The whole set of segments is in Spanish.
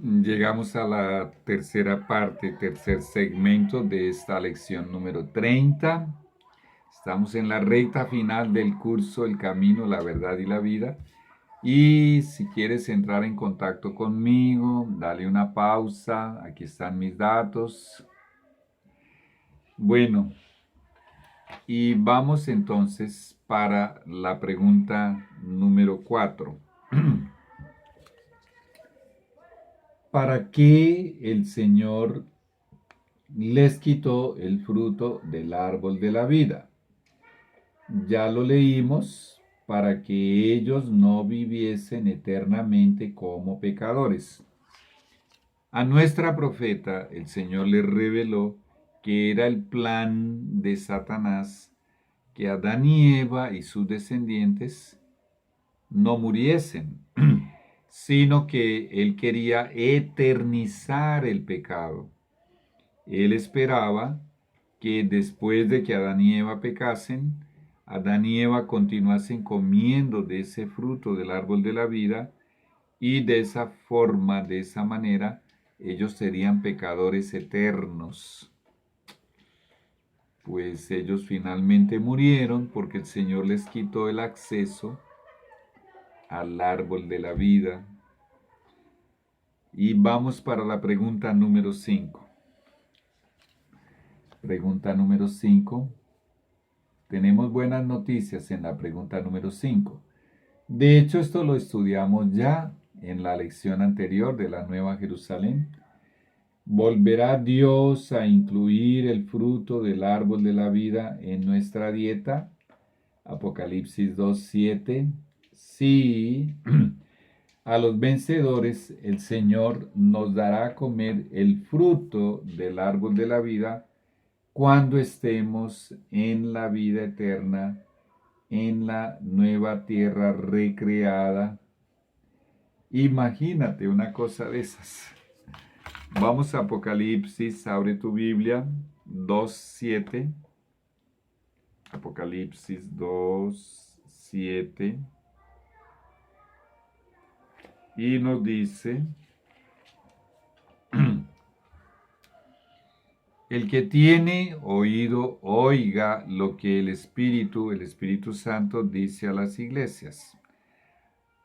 Llegamos a la tercera parte, tercer segmento de esta lección número 30. Estamos en la recta final del curso El Camino, la Verdad y la Vida. Y si quieres entrar en contacto conmigo, dale una pausa. Aquí están mis datos. Bueno, y vamos entonces para la pregunta número 4. ¿Para qué el Señor les quitó el fruto del árbol de la vida? Ya lo leímos, para que ellos no viviesen eternamente como pecadores. A nuestra profeta el Señor le reveló que era el plan de Satanás que Adán y Eva y sus descendientes no muriesen, sino que él quería eternizar el pecado. Él esperaba que después de que Adán y Eva pecasen, Adán y Eva continuasen comiendo de ese fruto del árbol de la vida y de esa forma, de esa manera, ellos serían pecadores eternos. Pues ellos finalmente murieron porque el Señor les quitó el acceso al árbol de la vida. Y vamos para la pregunta número 5. Pregunta número 5. Tenemos buenas noticias en la pregunta número 5. De hecho, esto lo estudiamos ya en la lección anterior de la Nueva Jerusalén. ¿Volverá Dios a incluir el fruto del árbol de la vida en nuestra dieta? Apocalipsis 2:7. Sí, a los vencedores el Señor nos dará a comer el fruto del árbol de la vida cuando estemos en la vida eterna, en la nueva tierra recreada. Imagínate una cosa de esas. Vamos a Apocalipsis, abre tu Biblia, 2:7. Apocalipsis 2:7. Y nos dice, el que tiene oído, oiga lo que el Espíritu Santo dice a las iglesias.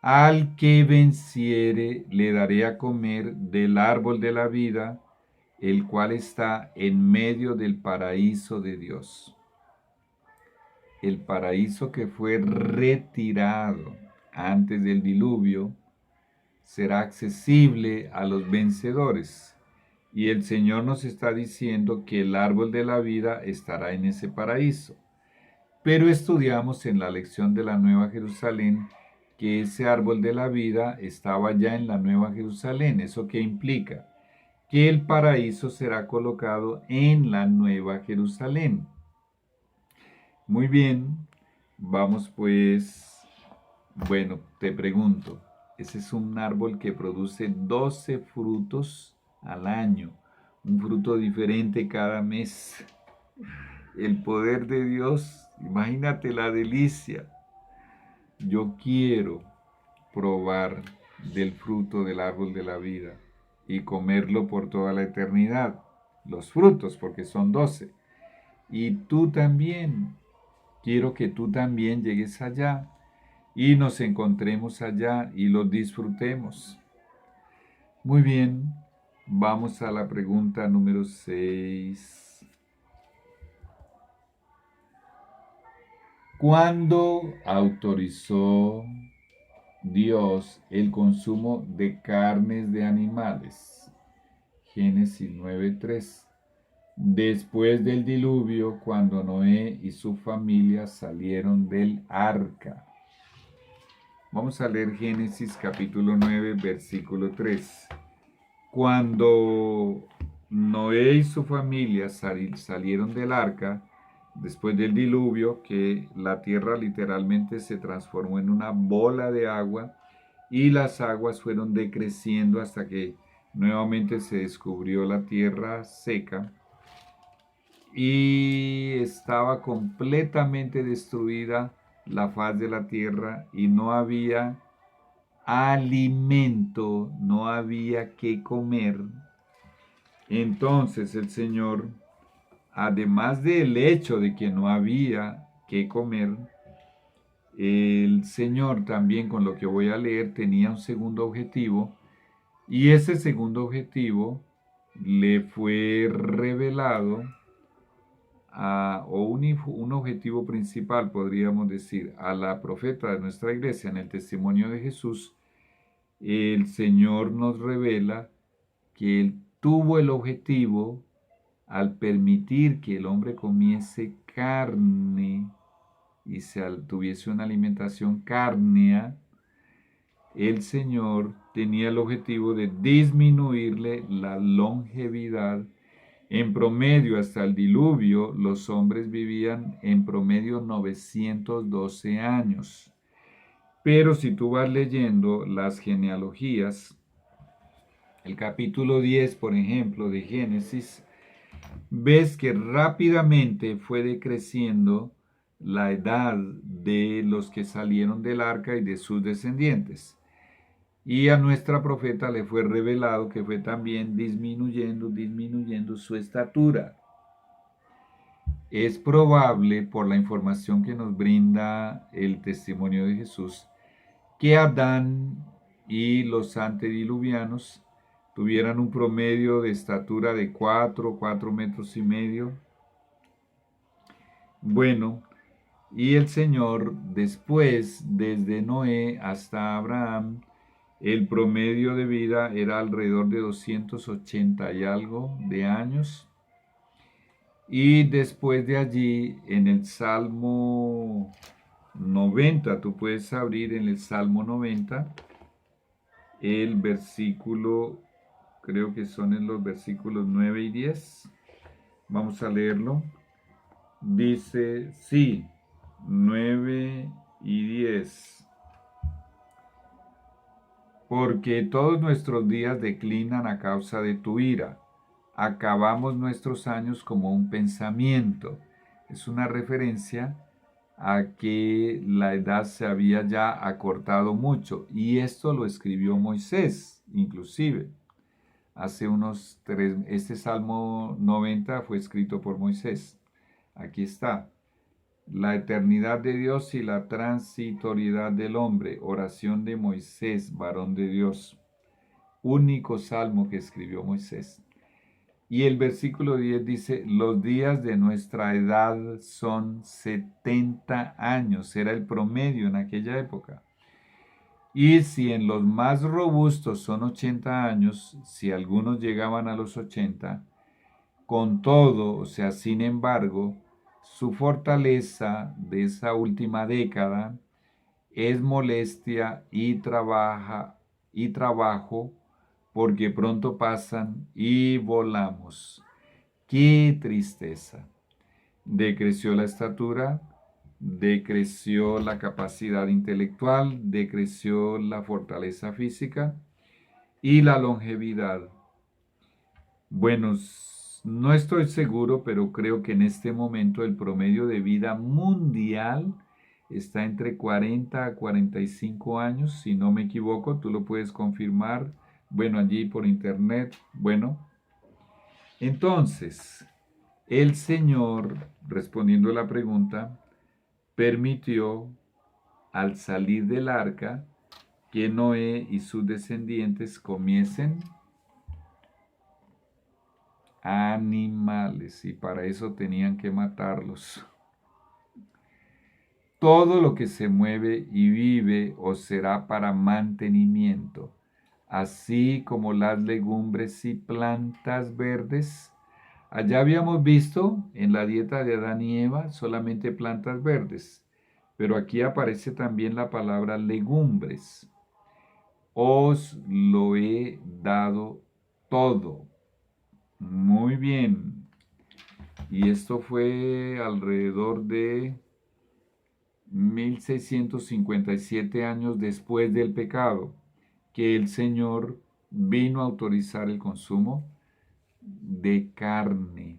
Al que venciere le daré a comer del árbol de la vida, el cual está en medio del paraíso de Dios. El paraíso que fue retirado antes del diluvio será accesible a los vencedores. Y el Señor nos está diciendo que el árbol de la vida estará en ese paraíso. Pero estudiamos en la lección de la Nueva Jerusalén que ese árbol de la vida estaba ya en la Nueva Jerusalén. ¿Eso qué implica? Que el paraíso será colocado en la Nueva Jerusalén. Muy bien, vamos pues, bueno, te pregunto, ese es un árbol que produce 12 frutos al año, un fruto diferente cada mes. El poder de Dios, imagínate la delicia. Yo quiero probar del fruto del árbol de la vida y comerlo por toda la eternidad. Los frutos, porque son 12. Y tú también, quiero que tú también llegues allá y nos encontremos allá y lo disfrutemos. Muy bien, vamos a la pregunta número 6. ¿Cuándo autorizó Dios el consumo de carnes de animales? Génesis 9:3. Después del diluvio, cuando Noé y su familia salieron del arca. Vamos a leer Génesis capítulo 9, versículo 3. Cuando Noé y su familia salieron del arca, después del diluvio, que la tierra literalmente se transformó en una bola de agua y las aguas fueron decreciendo hasta que nuevamente se descubrió la tierra seca y estaba completamente destruida la faz de la tierra y no había alimento, no había que comer. Entonces el Señor, además del hecho de que no había que comer, el Señor también, con lo que voy a leer, tenía un segundo objetivo, y ese segundo objetivo le fue revelado un objetivo principal, podríamos decir, a la profeta de nuestra iglesia en el testimonio de Jesús. El Señor nos revela que Él tuvo el objetivo al permitir que el hombre comiese carne y tuviese una alimentación cárnea. El Señor tenía el objetivo de disminuirle la longevidad. En promedio, hasta el diluvio, los hombres vivían en promedio 912 años. Pero si tú vas leyendo las genealogías, el capítulo 10, por ejemplo, de Génesis, ves que rápidamente fue decreciendo la edad de los que salieron del arca y de sus descendientes. Y a nuestra profeta le fue revelado que fue también disminuyendo su estatura. Es probable, por la información que nos brinda el testimonio de Jesús, que Adán y los antediluvianos tuvieran un promedio de estatura de 4 metros y medio. Bueno, y el Señor después, desde Noé hasta Abraham, el promedio de vida era alrededor de 280 y algo de años. Y después de allí, en el Salmo 90, tú puedes abrir en el Salmo 90, el versículo, creo que son en los versículos 9 y 10. Vamos a leerlo. Dice, sí, 9 y 10. Porque todos nuestros días declinan a causa de tu ira. Acabamos nuestros años como un pensamiento. Es una referencia a que la edad se había ya acortado mucho. Y esto lo escribió Moisés, inclusive. Este Salmo 90 fue escrito por Moisés. Aquí está. La eternidad de Dios y la transitoriedad del hombre. Oración de Moisés, varón de Dios. Único salmo que escribió Moisés. Y el versículo 10 dice, los días de nuestra edad son 70 años. Era el promedio en aquella época. Y si en los más robustos son 80 años, si algunos llegaban a los 80, con todo, o sea, sin embargo, su fortaleza de esa última década es molestia y trabajo, porque pronto pasan y volamos. ¡Qué tristeza! Decreció la estatura, decreció la capacidad intelectual, decreció la fortaleza física y la longevidad. Bueno, no estoy seguro, pero creo que en este momento el promedio de vida mundial está entre 40 a 45 años, si no me equivoco, tú lo puedes confirmar, bueno, allí por internet, bueno. Entonces, el Señor, respondiendo a la pregunta, permitió al salir del arca que Noé y sus descendientes comiesen animales y para eso tenían que matarlos. Todo lo que se mueve y vive os será para mantenimiento, así como las legumbres y plantas verdes. Allá habíamos visto en la dieta de Adán y Eva solamente plantas verdes, pero aquí aparece también la palabra legumbres. Os lo he dado todo. Muy bien. Y esto fue alrededor de 1657 años después del pecado, que el Señor vino a autorizar el consumo de carne.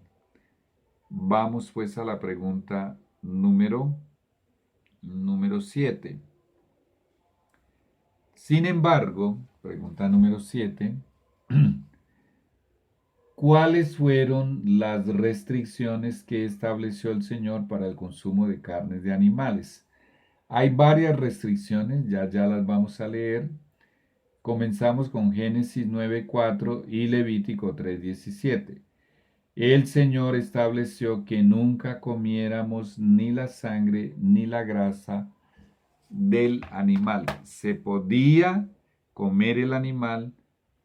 Vamos pues a la pregunta número 7. Sin embargo, pregunta número 7, ¿cuáles fueron las restricciones que estableció el Señor para el consumo de carnes de animales? Hay varias restricciones, ya las vamos a leer. Comenzamos con Génesis 9:4 y Levítico 3:17. El Señor estableció que nunca comiéramos ni la sangre ni la grasa del animal. Se podía comer el animal,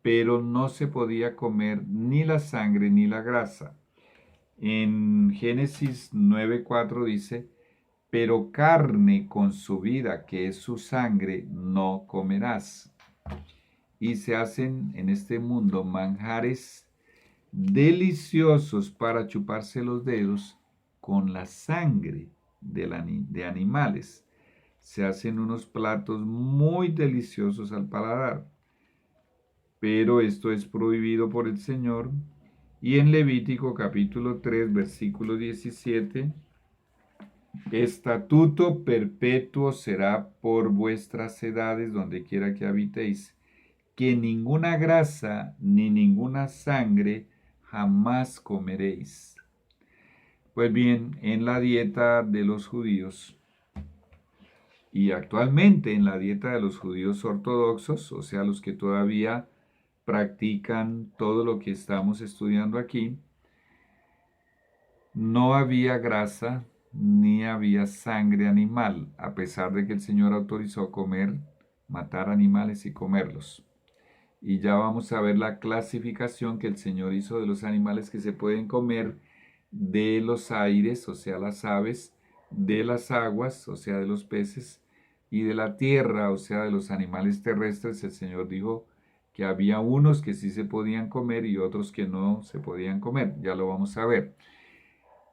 pero no se podía comer ni la sangre ni la grasa. En Génesis 9:4 dice, pero carne con su vida, que es su sangre, no comerás. Y se hacen en este mundo manjares deliciosos para chuparse los dedos con la sangre de animales. Se hacen unos platos muy deliciosos al paladar, pero esto es prohibido por el Señor. Y en Levítico capítulo 3, versículo 17, estatuto perpetuo será por vuestras edades donde quiera que habitéis, que ninguna grasa ni ninguna sangre jamás comeréis. Pues bien, en la dieta de los judíos y actualmente en la dieta de los judíos ortodoxos, o sea, los que todavía practican todo lo que estamos estudiando aquí, no había grasa ni había sangre animal, a pesar de que el Señor autorizó comer, matar animales y comerlos. Y ya vamos a ver la clasificación que el Señor hizo de los animales que se pueden comer, de los aires, o sea, las aves, de las aguas, o sea, de los peces, y de la tierra, o sea, de los animales terrestres. El Señor dijo que había unos que sí se podían comer y otros que no se podían comer. Ya lo vamos a ver.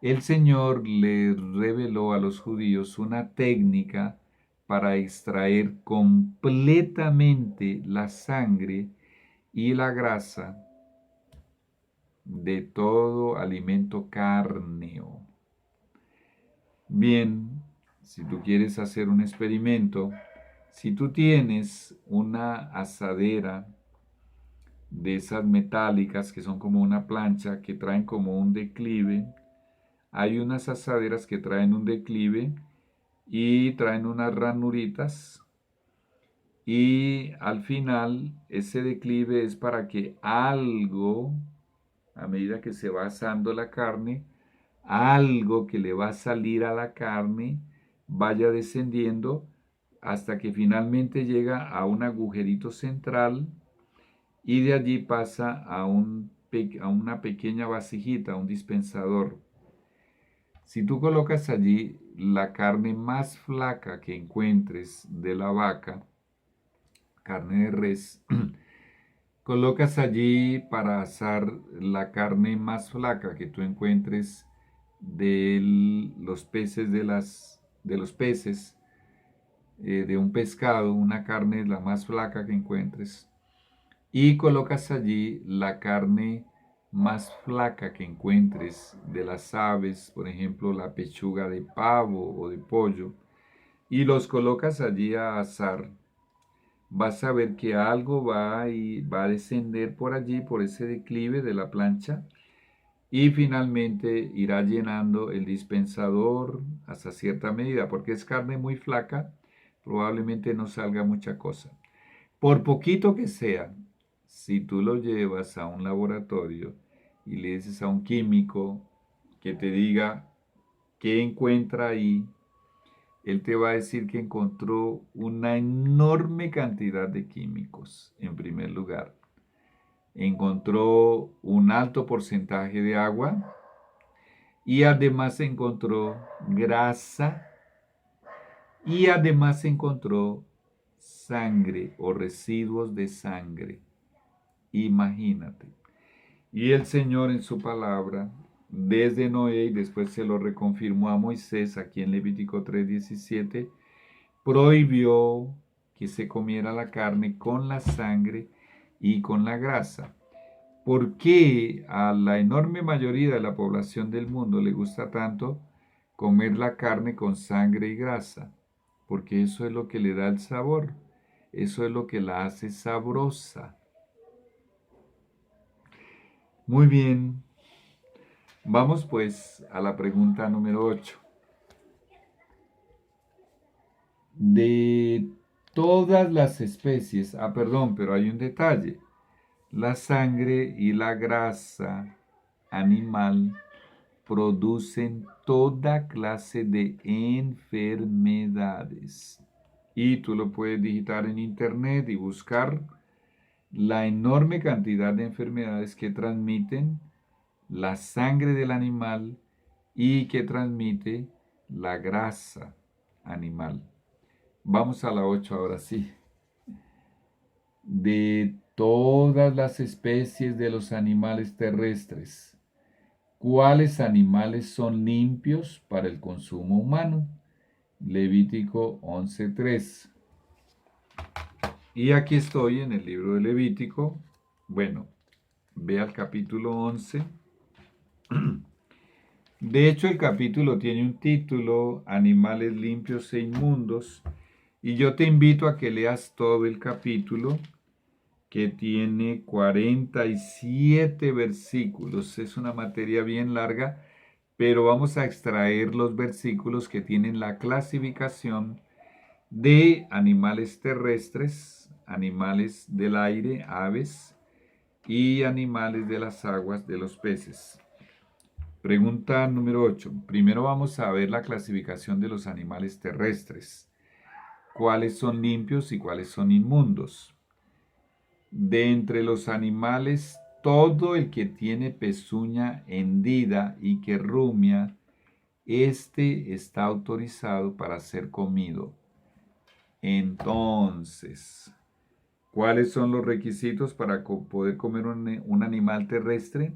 El Señor le reveló a los judíos una técnica para extraer completamente la sangre y la grasa de todo alimento cárneo. Bien, si tú quieres hacer un experimento, si tú tienes una asadera de esas metálicas que son como una plancha, que traen como un declive, hay unas asaderas que traen un declive y traen unas ranuritas, y al final ese declive es para que algo, a medida que se va asando la carne, algo que le va a salir a la carne vaya descendiendo hasta que finalmente llega a un agujerito central y de allí pasa a una pequeña vasijita, un dispensador. Si tú colocas allí la carne más flaca que encuentres de la vaca, carne de res, colocas allí para asar la carne más flaca que tú encuentres de los peces de un pescado, una carne la más flaca que encuentres, y colocas allí la carne más flaca que encuentres de las aves, por ejemplo, la pechuga de pavo o de pollo, y los colocas allí a asar. Vas a ver que algo va a descender por allí, por ese declive de la plancha, y finalmente irá llenando el dispensador hasta cierta medida, porque es carne muy flaca, probablemente no salga mucha cosa. Por poquito que sea, si tú lo llevas a un laboratorio y le dices a un químico que te diga qué encuentra ahí, él te va a decir que encontró una enorme cantidad de químicos, en primer lugar. Encontró un alto porcentaje de agua y además encontró grasa y además encontró sangre o residuos de sangre. Imagínate. Y el Señor en su palabra, desde Noé y después se lo reconfirmó a Moisés aquí en Levítico 3:17, prohibió que se comiera la carne con la sangre y con la grasa. ¿Por qué a la enorme mayoría de la población del mundo le gusta tanto comer la carne con sangre y grasa? Porque eso es lo que le da el sabor. Eso es lo que la hace sabrosa. Muy bien, vamos pues a la pregunta número 8. De todas las especies, perdón, pero hay un detalle. La sangre y la grasa animal producen toda clase de enfermedades. Y tú lo puedes digitar en internet y buscar la enorme cantidad de enfermedades que transmiten la sangre del animal y que transmite la grasa animal. Vamos a la 8 ahora sí. De todas las especies de los animales terrestres, ¿cuáles animales son limpios para el consumo humano? Levítico 11:3. Y aquí estoy en el libro de Levítico. Bueno, ve al capítulo 11. De hecho, el capítulo tiene un título, Animales limpios e inmundos, y yo te invito a que leas todo el capítulo, que tiene 47 versículos. Es una materia bien larga, pero vamos a extraer los versículos que tienen la clasificación de animales terrestres, animales del aire, aves, y animales de las aguas, de los peces. Pregunta número 8. Primero vamos a ver la clasificación de los animales terrestres. ¿Cuáles son limpios y cuáles son inmundos? De entre los animales, todo el que tiene pezuña hendida y que rumia, este está autorizado para ser comido. Entonces, ¿cuáles son los requisitos para poder comer un animal terrestre?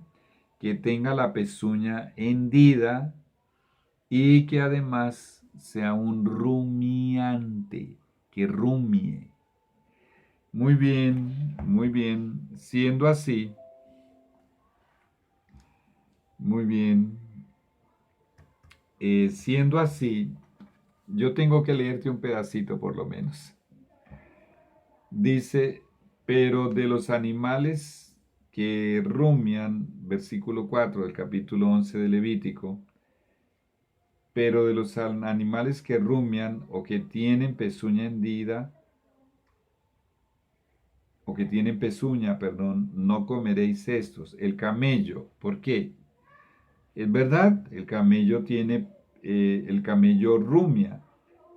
Que tenga la pezuña hendida y que además sea un rumiante, que rumie. Muy bien, muy bien. Siendo así, muy bien. Siendo así, yo tengo que leerte un pedacito por lo menos. Dice, pero de los animales que rumian, versículo 4 del capítulo 11 de Levítico, pero de los animales que rumian o que tienen pezuña hendida, o que tienen pezuña, perdón, no comeréis estos. El camello, ¿por qué? Es verdad, el camello rumia,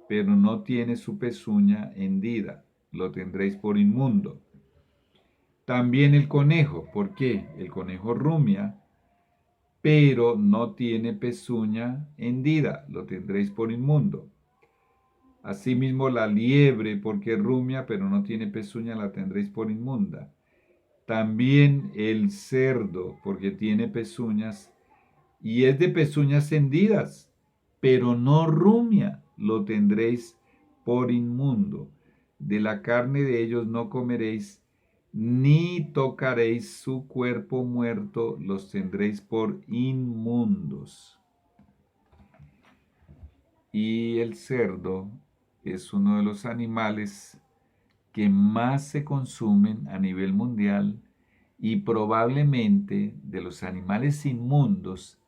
pero no tiene su pezuña hendida, lo tendréis por inmundo. También el conejo, ¿por qué? El conejo rumia, pero no tiene pezuña hendida, lo tendréis por inmundo. Asimismo la liebre, porque rumia, pero no tiene pezuña, la tendréis por inmunda. También el cerdo, porque tiene pezuñas, y es de pezuñas hendidas, pero no rumia, lo tendréis por inmundo. De la carne de ellos no comeréis, ni tocaréis su cuerpo muerto, los tendréis por inmundos. Y el cerdo es uno de los animales que más se consumen a nivel mundial y probablemente de los animales inmundos,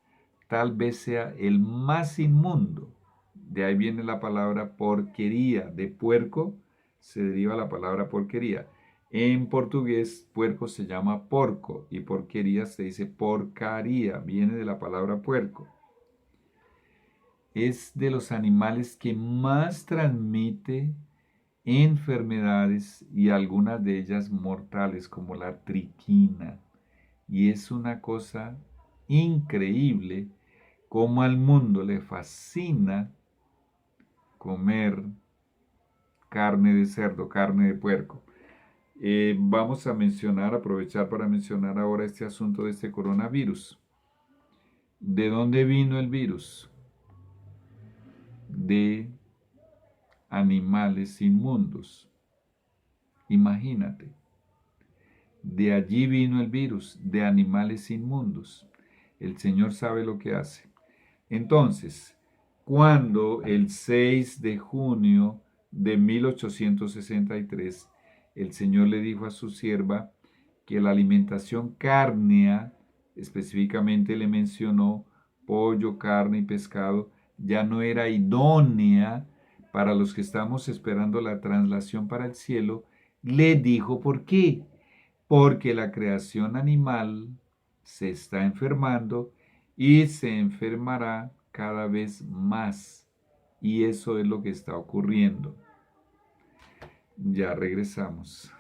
tal vez sea el más inmundo. De ahí viene la palabra porquería. De puerco se deriva la palabra porquería. En portugués, puerco se llama porco y porquería se dice porcaría. Viene de la palabra puerco. Es de los animales que más transmite enfermedades y algunas de ellas mortales como la triquina. Y es una cosa increíble cómo al mundo le fascina comer carne de cerdo, carne de puerco. Vamos a aprovechar para mencionar ahora este asunto de este coronavirus. ¿De dónde vino el virus? De animales inmundos. Imagínate. De allí vino el virus, de animales inmundos. El Señor sabe lo que hace. Entonces, cuando el 6 de junio de 1863, el Señor le dijo a su sierva que la alimentación cárnea, específicamente le mencionó pollo, carne y pescado, ya no era idónea para los que estamos esperando la traslación para el cielo. Le dijo por qué. Porque la creación animal se está enfermando y se enfermará cada vez más. Y eso es lo que está ocurriendo. Ya regresamos.